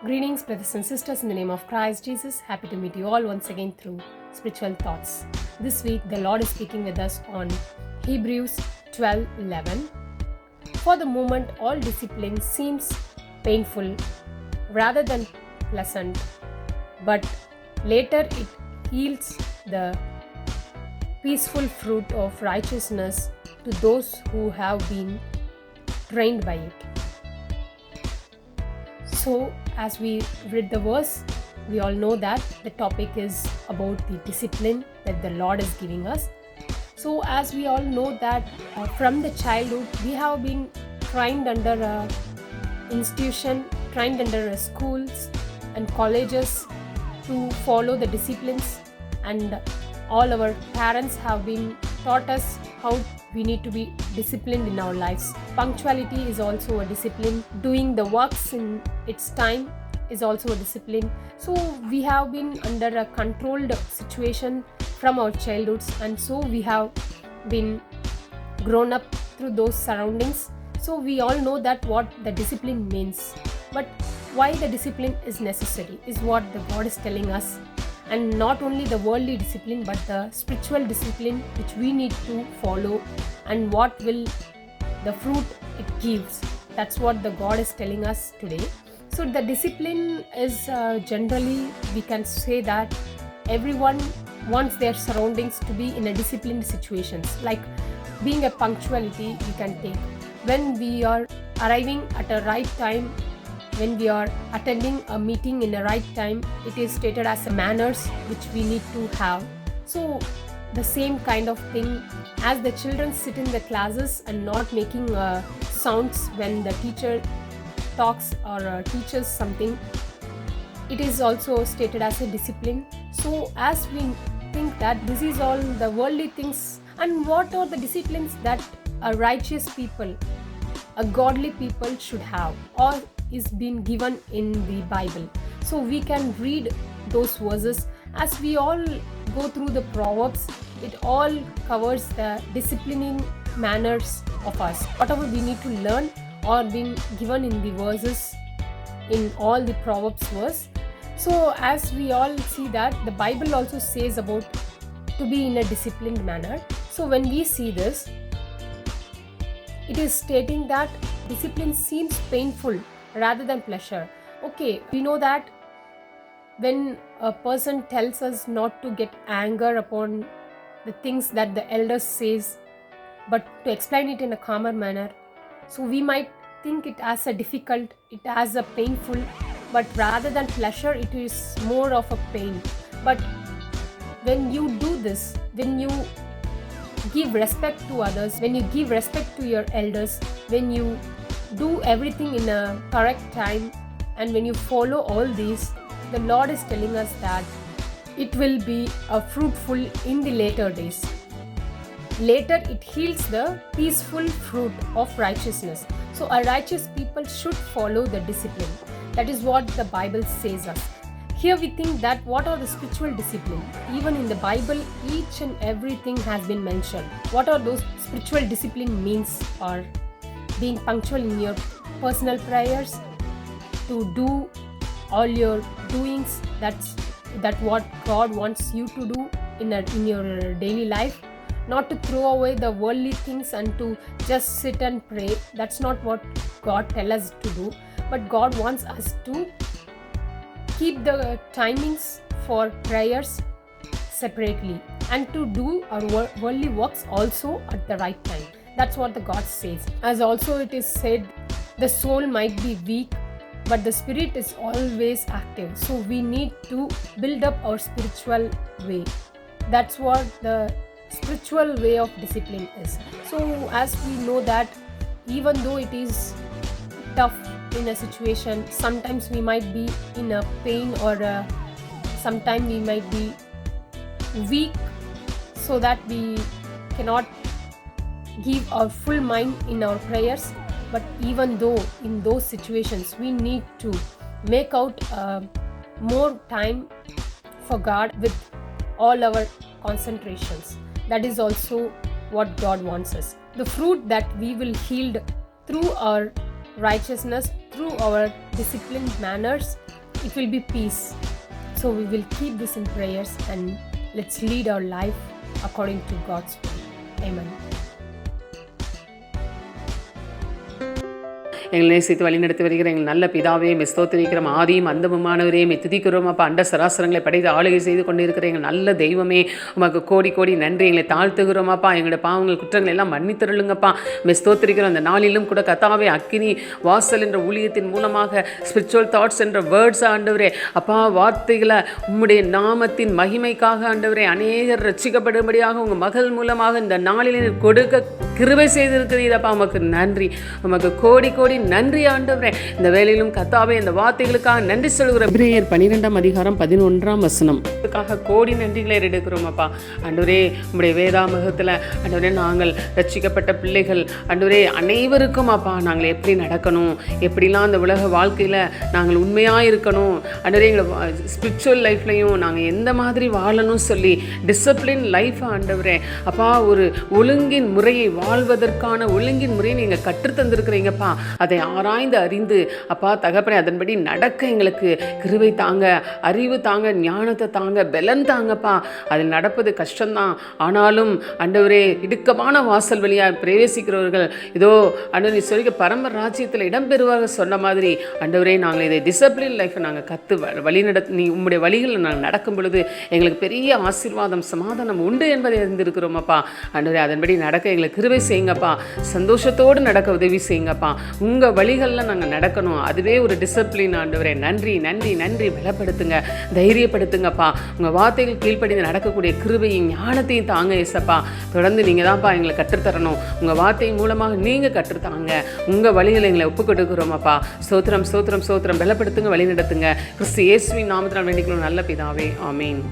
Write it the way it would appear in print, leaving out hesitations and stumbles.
Greetings, brothers and sisters, in the name of Christ Jesus. Happy to meet you all once again through Spiritual Thoughts. This week, the Lord is speaking with us on Hebrews 12:11. For the moment, all discipline seems painful rather than pleasant, but later it yields the peaceful fruit of righteousness to those who have been trained by it. So, as we read the verse, we all know that the topic is about the discipline that the Lord is giving us. So, as we all know that from the childhood, we have been trained under a institution, trained under schools and colleges to follow the disciplines, and all our parents have been taught us how we need to be disciplined in our lives. Punctuality is also a discipline. Doing the works in its time is also a discipline. So we have been under a controlled situation from our childhoods, and so we have been grown up through those surroundings. So we all know that what the discipline means. But why the discipline is necessary is what the God is telling us. And not only the worldly discipline, but the spiritual discipline which we need to follow, and what will the fruit it gives. That's what the God is telling us today. So the discipline is generally, we can say that everyone wants their surroundings to be in a disciplined situations. Like being a punctuality, we can take when we are arriving at a right time, when we are attending a meeting in the right time, it is stated as a manners which we need to have. So the same kind of thing, as the children sit in the classes and not making sounds when the teacher talks or teaches something, it is also stated as a discipline. So as we think that this is all the worldly things, and what are the disciplines that a righteous people, a godly people should have, or is being given in the Bible. So we can read those verses. As we all go through the Proverbs, it all covers the disciplining manners of us. Whatever we need to learn or been given in the verses in all the Proverbs verse. So as we all see that the Bible also says about to be in a disciplined manner. So when we see this, it is stating that discipline seems painful rather than pleasure. Okay, we know that when a person tells us not to get anger upon the things that the elders says, but to explain it in a calmer manner, so we might think it as a difficult, it as a painful, but rather than pleasure, it is more of a pain. But when you do this, when you give respect to others, when you give respect to your elders, when you do everything in a correct time, and when you follow all these, the Lord is telling us that it will be fruitful in the later days. Later it yields the peaceful fruit of righteousness. So a righteous people should follow the discipline. That is what the Bible says us. Here we think that what are the spiritual discipline? Even in the Bible, each and everything has been mentioned. What are those spiritual discipline means? Or being punctual in your personal prayers, to do all your doings, that's what God wants you to do in your daily life. Not to throw away the worldly things and to just sit and pray. That's not what God tells us to do. But God wants us to keep the timings for prayers separately, and to do our worldly works also at the right time. That's what the God says. As also it is said, the soul might be weak, but the spirit is always active. So we need to build up our spiritual way. That's what the spiritual way of discipline is. So as we know that even though it is tough in a situation, sometimes we might be in a pain, or sometimes we might be weak, so that we cannot give our full mind in our prayers. But even though in those situations, we need to make out more time for God with all our concentrations. That is also what God wants us. The fruit that we will yield through our righteousness, through our disciplined manners, it will be peace. So we will keep this in prayers and let's lead our life according to God's will. Amen. எங்களை நேசித்து வழிநடத்தி வருகிற எங்கள் நல்ல பிதாவே ஸ்தோத்திரிக்கிறோம். ஆதியும் அந்தமுமானவரே துதிக்கிறோம் அப்பா. அண்ட சராசரங்களை படைத்து ஆளுகை செய்து கொண்டு இருக்கிற எங்கள் நல்ல தெய்வமே, உமக்கு கோடி கோடி நன்றி. எங்களை தாழ்த்துகிறோம் அப்பா. எங்களோட பாவங்கள் குற்றங்கள் எல்லாம் மன்னித்தருளுங்கப்பா. ஸ்தோத்திரிக்கிறோம். அந்த நாளிலும் கூட கத்தாவே அக்கினி வாசல் என்ற ஊழியத்தின் மூலமாக ஸ்பிரிச்சுவல் தாட்ஸ் என்ற வேர்ட்ஸ் ஆண்டவரே அப்பா, வார்த்தைகளை உம்முடைய நாமத்தின் மகிமைக்காக ஆண்டவரே அநேகர் ரட்சிக்கப்படும்படியாக உங்கள் மகள் மூலமாக இந்த நாளில் கொடுக்க கிருபை செய்திருக்கிறீரப்பா. உமக்கு நன்றி. உமக்கு கோடி கோடி நன்றி ஆண்டவரே. இந்த வேளையிலும் கர்த்தாவே இந்த வார்த்தைகளுக்காக நன்றி சொல்கிறோம். எபிரேயர் 12:11 இதுக்காக கோடி நன்றிகளை எடுக்கிறோம் அப்பா. ஆண்டவரே உம்முடைய வேதாமகத்தில் ஆண்டவரே நாங்கள் ரட்சிக்கப்பட்ட பிள்ளைகள் ஆண்டவரே அனைவருக்கும் அப்பா நாங்கள் எப்படி நடக்கணும், எப்படிலாம் அந்த உலக வாழ்க்கையில் நாங்கள் உண்மையாக இருக்கணும் ஆண்டவரே, எங்களை ஸ்பிரிச்சுவல் லைஃப்லையும் நாங்கள் எந்த மாதிரி வாழணும் சொல்லி டிசிப்ளின் லைஃப் ஆண்டவரே அப்பா, ஒரு ஒழுங்கின் முறையை வாழ்வதற்கான ஒழுங்கின் முறையை நீங்கள் கற்றுத்தந்திருக்கிறீங்கப்பா. அதை ஆராய்ந்து அறிந்து அப்பா தகப்பனே அதன்படி நடக்க எங்களுக்கு கிருபை தாங்க, அறிவு தாங்க, ஞானத்தை தாங்க, பலன் தாங்கப்பா. அதில் நடப்பது கஷ்டம்தான். ஆனாலும் ஆண்டவரே இடுக்கமான வாசல் வழியாக பிரவேசிக்கிறவர்கள் இதோ ஆண்டவரே சொல்லிக்க பரம்பரை ராஜ்யத்தில் இடம்பெறுவாக சொன்ன மாதிரி ஆண்டவரே நாங்கள் இதை டிசிப்ளின் லைஃப்பை நாங்கள் கற்று நீ உம்முடைய வழிகளில் நாங்கள் நடக்கும் பொழுது எங்களுக்கு பெரிய ஆசீர்வாதம் சமாதானம் உண்டு என்பதை அறிந்திருக்கிறோம் அப்பா. ஆண்டவரே அதன்படி நடக்க எங்களுக்கு கிருபை செய்யுங்கப்பா. சந்தோஷத்தோடு நடக்க உதவி செய்யுங்கப்பா. உங்கள் வழிகளில் நாங்கள் நடக்கணும். அதுவே ஒரு டிசிப்ளின் ஆண்டவரே. நன்றி நன்றி நன்றி. பலப்படுத்துங்க, தைரியப்படுத்துங்கப்பா. உங்கள் வார்த்தைகள் கீழ்ப்படிந்து நடக்கக்கூடிய கிருபையும் ஞானத்தையும் தாங்க ஏசப்பா. தொடர்ந்து நீங்கள் தான்ப்பா எங்களை கற்றுத்தரணும். உங்கள் வார்த்தை மூலமாக நீங்கள் கற்றுத்தாங்க. உங்கள் வழிகளை எங்களை ஒப்புக் கொடுக்குறோமப்பா. ஸ்தோத்திரம் ஸ்தோத்திரம் ஸ்தோத்திரம். பலப்படுத்துங்க, வழி நடத்துங்க. கிறிஸ்து இயேசுவின் நாமத்தினால் வேண்டிக்கணும் நல்ல பிதாவே. ஆமீன்.